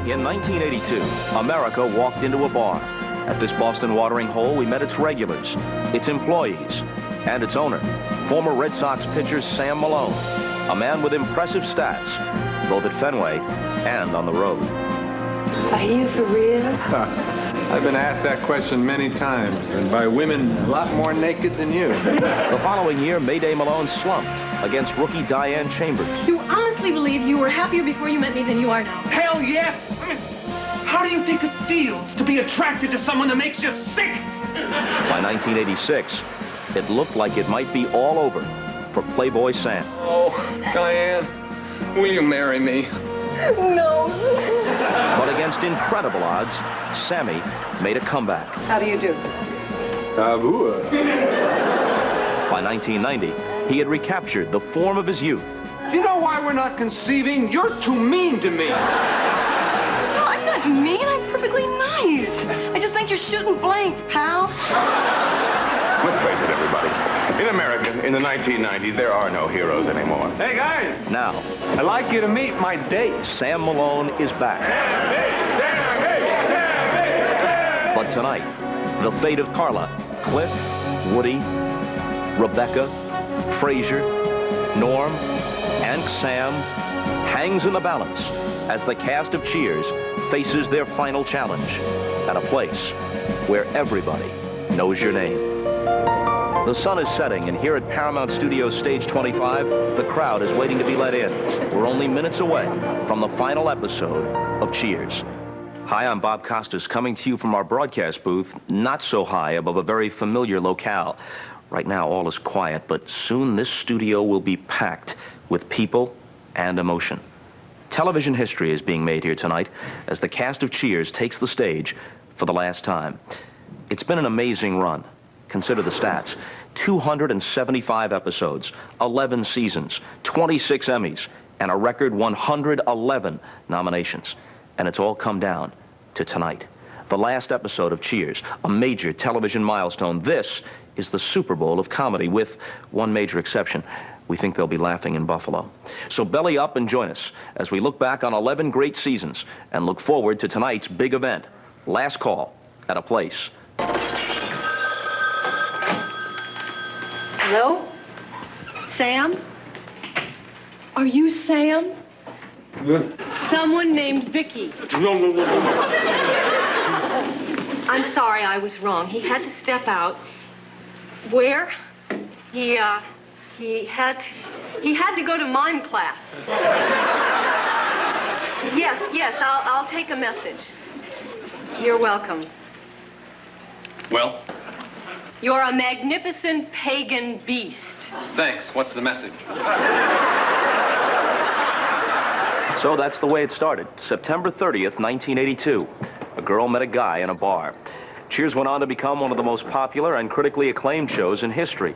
In 1982, America walked into a bar. At this Boston watering hole, we met its regulars, its employees, and its owner, former Red Sox pitcher Sam Malone, a man with impressive stats, both at Fenway and on the road. Are you for real? I've been asked that question many times, and by women a lot more naked than you. The following year, Mayday Malone slumped against rookie Diane Chambers. You honestly believe you were happier before you met me than you are now? Hell yes! I mean, how do you think it feels to be attracted to someone that makes you sick? By 1986, it looked like it might be all over for Playboy Sam. Oh, Diane, will you marry me? No. But against incredible odds, Sammy made a comeback. How do you do? By 1990, he had recaptured the form of his youth. You know why we're not conceiving? You're too mean to me. No, I'm not mean. I'm perfectly nice. I just think you're shooting blanks, pal. Let's face it, everybody. In America, in the 1990s, there are no heroes anymore. Hey, guys. Now, I'd like you to meet my date. Sam Malone is back. But tonight, the fate of Carla, Cliff, Woody, Rebecca, Frazier, Norm, and Sam hangs in the balance as the cast of Cheers faces their final challenge at a place where everybody knows your name. The sun is setting, and here at Paramount Studios Stage 25, the crowd is waiting to be let in. We're only minutes away from the final episode of Cheers. Hi, I'm Bob Costas, coming to you from our broadcast booth, not so high above a very familiar locale. Right now, all is quiet, but soon this studio will be packed with people and emotion. Television history is being made here tonight as the cast of Cheers takes the stage for the last time. It's been an amazing run. Consider the stats. 275 episodes, 11 seasons, 26 Emmys, and a record 111 nominations. And it's all come down to tonight. The last episode of Cheers, a major television milestone. This is the Super Bowl of comedy, with one major exception. We think they'll be laughing in Buffalo. So belly up and join us as we look back on 11 great seasons and look forward to tonight's big event. Last call at a place. Hello? Sam? Are you Sam? Someone named Vicky. I'm sorry, I was wrong. He had to step out. Where? He had to go to mime class. Yes, I'll take a message. You're welcome. Well? You're a magnificent pagan beast. Thanks. What's the message? So that's the way it started. September 30th, 1982. A girl met a guy in a bar. Cheers went on to become one of the most popular and critically acclaimed shows in history.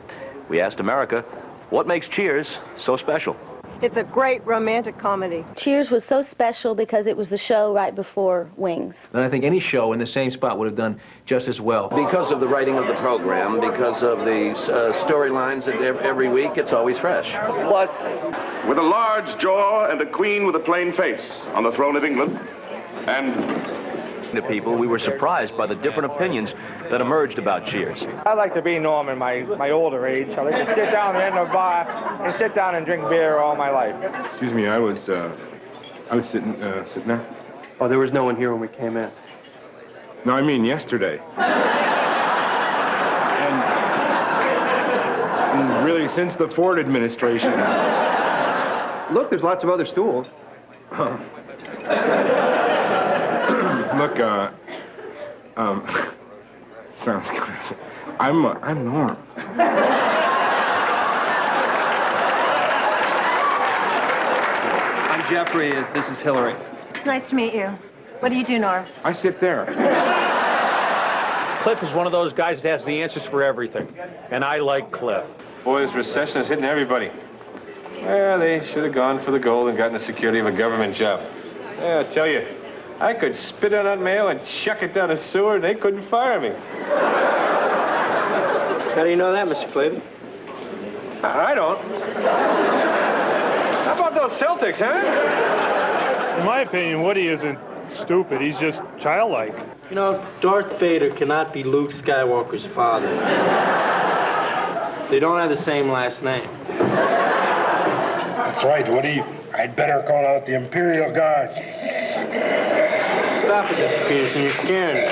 We asked America, what makes Cheers so special? It's a great romantic comedy. Cheers was so special because it was the show right before Wings. And I think any show in the same spot would have done just as well. Because of the writing of the program, because of the storylines every week, it's always fresh. Plus, with a large jaw and a queen with a plain face on the throne of England, and To people, we were surprised by the different opinions that emerged about Cheers. I like to be Norm in my older age. I like to sit down in a bar and sit down and drink beer all my life. Excuse me, I was sitting there. Oh, there was no one here when we came in. No, I mean yesterday. and really, since the Ford administration. Look, there's lots of other stools. Look, sounds good. I'm Norm. I'm Jeffrey. This is Hillary. Nice to meet you. What do you do, Norm? I sit there. Cliff is one of those guys that has the answers for everything. And I like Cliff. Boy, this recession is hitting everybody. Well, they should have gone for the gold and gotten the security of a government job. Yeah, I tell you, I could spit on that mail and chuck it down a sewer and they couldn't fire me. How do you know that, Mr. Clavin? I don't. How about those Celtics, huh? In my opinion, Woody isn't stupid. He's just childlike. You know, Darth Vader cannot be Luke Skywalker's father. They don't have the same last name. That's right, Woody. I'd better call out the Imperial Guard. Stop it, Mr. Peterson. You're scaring me.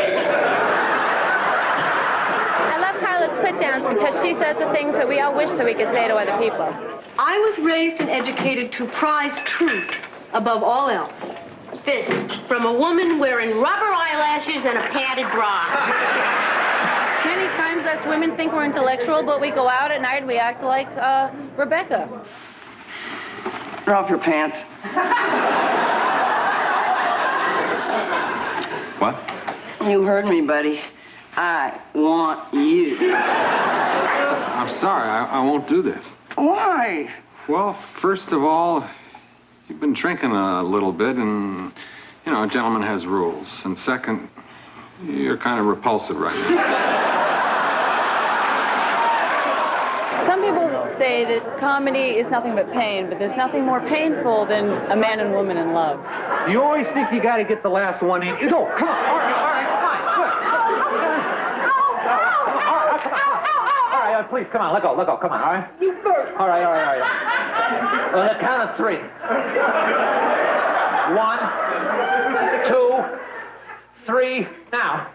I love Carla's put-downs because she says the things that we all wish that we could say to other people. I was raised and educated to prize truth above all else. This from a woman wearing rubber eyelashes and a padded bra. Many times us women think we're intellectual, but we go out at night and we act like Rebecca. Drop your pants. What? You heard me, buddy. I want you. I'm sorry, I won't do this. Why? Well, first of all, you've been drinking a little bit, and, you know, a gentleman has rules. And second, you're kind of repulsive right now. Some people say that comedy is nothing but pain, but there's nothing more painful than a man and woman in love. You always think you got to get the last one in. You go, come on. All right, fine, good. All right, please, come on, let go, come on, all right? You first. All right. On the count of 3. 1, 2, 3, now.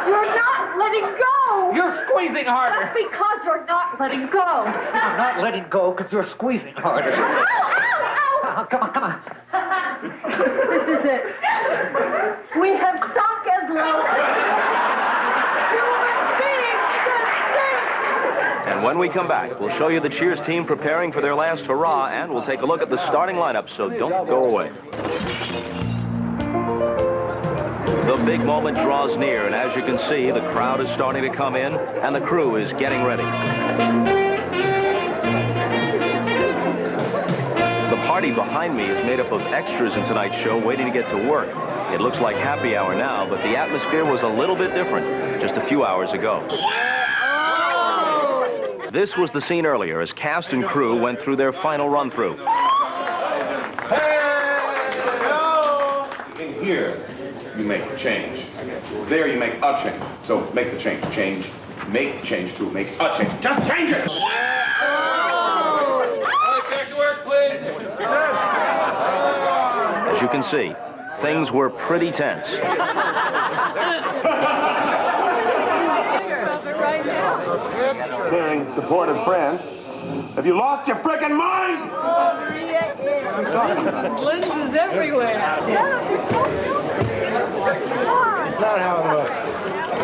You're not letting go. You're squeezing harder. That's because you're not letting go. I'm not letting go because you're squeezing harder. Ow! Come on. This is it. We have sunk as low as human beings can sink. And when we come back, we'll show you the Cheers team preparing for their last hurrah, and we'll take a look at the starting lineup, so don't go away. The big moment draws near, and as you can see, the crowd is starting to come in, and the crew is getting ready. The party behind me is made up of extras in tonight's show waiting to get to work. It looks like happy hour now, but the atmosphere was a little bit different just a few hours ago. This was the scene earlier as cast and crew went through their final run-through. In here, you make a change. There, you make a change. So make the change. Change. Make change to make a change. Just change it! As you can see, things were pretty tense. Caring, supportive friends. Have you lost your frickin' mind? Lenses everywhere. It's not how it looks.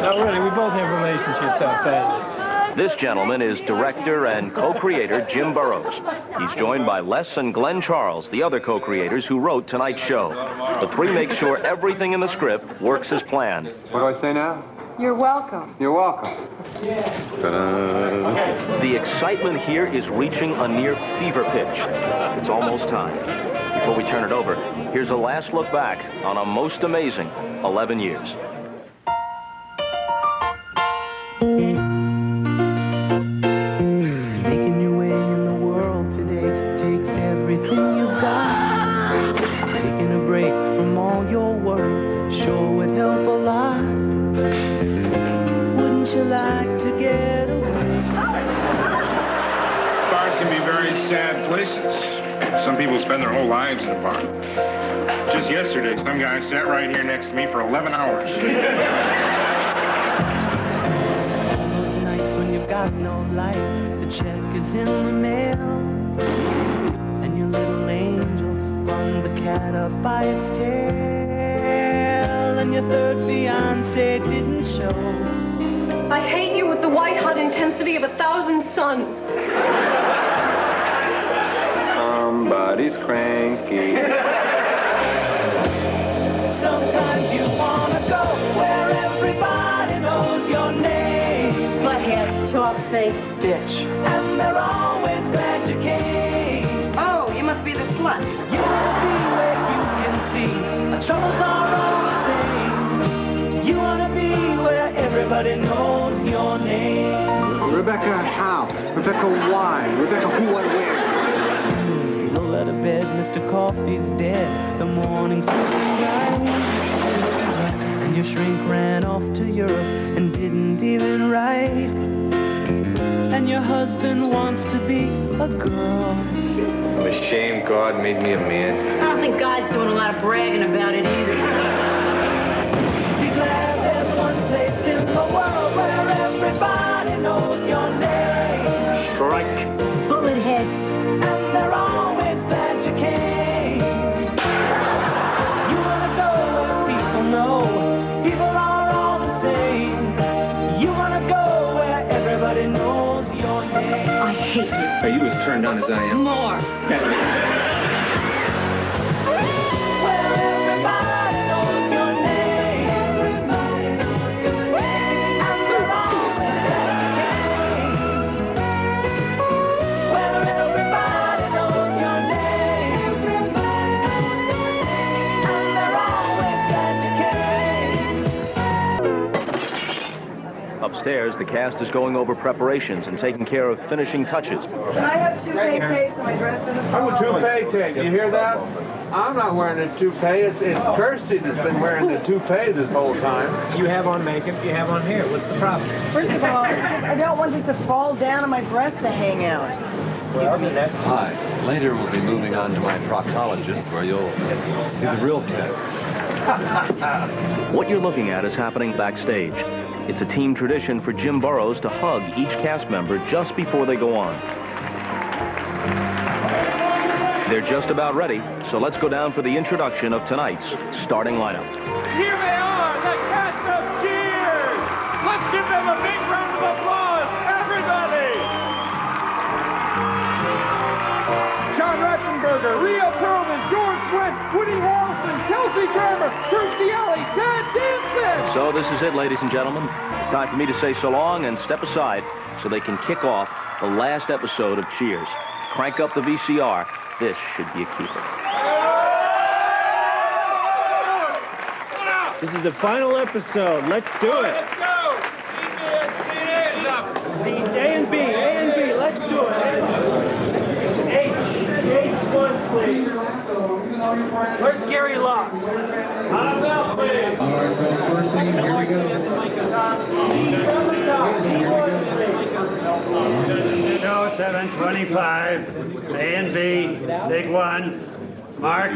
No, really, we both have relationships outside of this. This gentleman is director and co-creator Jim Burrows. He's joined by Les and Glenn Charles, the other co-creators who wrote tonight's show. The three make sure everything in the script works as planned. What do I say now? You're welcome. You're welcome. The excitement here is reaching a near fever pitch. It's almost time. Before we turn it over, here's a last look back on a most amazing 11 years. Making your way in the world today takes everything you've got. Taking a break from all your worries sure would help a lot. Wouldn't you like to get away? Bars can be very sad places. Some people spend their whole lives in a bar. Just yesterday, some guy sat right here next to me for 11 hours. All those nights when you've got no lights, the check is in the mail, and your little angel hung the cat up by its tail, and your third fiancé didn't show. I hate you with the white-hot intensity of 1,000 suns. Somebody's cranky. Sometimes you wanna go where everybody knows your name, Butthead, chalk-faced bitch. and they're always glad you came. Oh, you must be the slut. You wanna be where you can see the troubles are all the same. You wanna be where everybody knows your name. Rebecca how? Rebecca why? Rebecca who, what, where? Roll out of bed, Mr. Coffee's dead. The morning's bright. And your shrink ran off to Europe and didn't even write. And your husband wants to be a girl. I'm ashamed God made me a man. I don't think God's doing a lot of bragging about it either. Be glad there's one place in the world where everybody knows your name. Strike. Bullet head. And they're always glad you came. You wanna go where people know people are all the same. You wanna go where everybody knows your name. I hate you. Are you as turned on as I am? More. Where everybody knows your name. Everybody knows your name. And they're always glad you came. Where everybody knows your name. Everybody knows your name. And they're always glad you came. Upstairs, the cast is going over preparations and taking care of finishing touches. Can I have toupee tapes and my dress doesn't fall I'm a toupee tape. You hear that? I'm not wearing a toupee. It's Kirsty that's been wearing the toupee this whole time. You have on makeup, you have on hair. What's the problem? First of all, I don't want this to fall down and my breast to hang out. Hi. Later we'll be moving on to my proctologist where you'll see the real kid. What you're looking at is happening backstage. It's a team tradition for Jim Burrows to hug each cast member just before they go on. They're just about ready, so let's go down for the introduction of tonight's starting lineup. Here they are, the cast of Cheers! Let's give them a big round of applause, everybody! John Ratzenberger, Rio Perlman, George Wendt, Woody Harrelson, Kelsey Grammer, Kirstie Alley, Ted Danson! So this is it, ladies and gentlemen. It's time for me to say so long and step aside so they can kick off the last episode of Cheers. Crank up the VCR. This should be a keeper. This is the final episode. Let's do it. Let's go! Seats up! Seats A and B, let's do it. H1, please. Where's Gary Locke? On a bell, please! All right, folks, first scene, here we go. From the top, D1, please. No, 725. A and B. Big one. Mark.